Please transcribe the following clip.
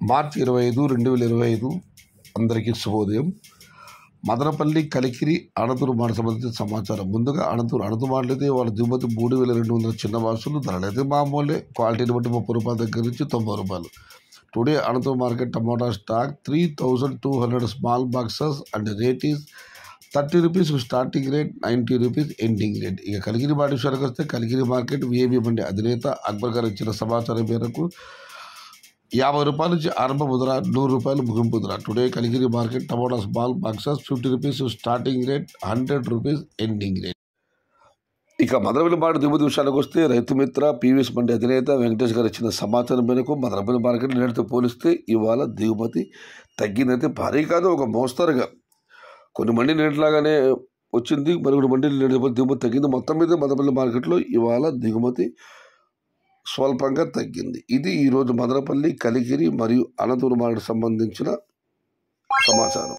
మార్చి 25, 2025 అందరికీ శుభోదయం. మదనపల్లి, కలికిరి, అనంతూరు మాట సంబంధించిన సమాచారం. ముందుగా అనంతూరు మాటలైతే వాళ్ళ దిగుమతి 3,200 చిన్న బాక్సులు. ధరలైతే మామూలే, క్వాలిటీని బట్టి 30 రూపాయల దగ్గర నుంచి 90 రూపాయలు. Today Anantapur market tomato stock 3,200 small boxes and rate is 30 rupees starting rate, 90 rupees ending rate. ఇక కలికిరి మాట విషయానికి వస్తే కలికిరి మార్కెట్ విఐబి మండి అధినేత అక్బర్ గారు ఇచ్చిన సమాచారం మేరకు 50 రూపాయల నుంచి ఆరంభ ధర, 100 రూపాయలు ముగింపు ధర. టుడే కలికిరి మార్కెట్ టమాటా small boxes 50 rupees starting rate, 100 rupees ending rate. ఇక మదనపల్లి మార్కెట్ దిగుమతి విషయానికి వస్తే రైతు మిత్ర పీవీఎస్ మండి అధినేత వెంకటేష్ గారు ఇచ్చిన సమాచారం మేరకు మదనపల్లి మార్కెట్ నేటితో పోలిస్తే ఇవాళ దిగుమతి తగ్గిందైతే భారీ కాదు, ఒక మోస్తరుగా. కొన్ని మండి నేటిలాగానే వచ్చింది, మరికొన్ని మండీలు నేటి దిగుమతి తగ్గింది. మొత్తం మీద మదనపల్లి మార్కెట్లో ఇవాళ దిగుమతి స్వల్పంగా తగ్గింది. ఇది ఈరోజు మదనపల్లి, కలికిరి మరియు అనంతూరు మార్కెట్ సంబంధించిన సమాచారం.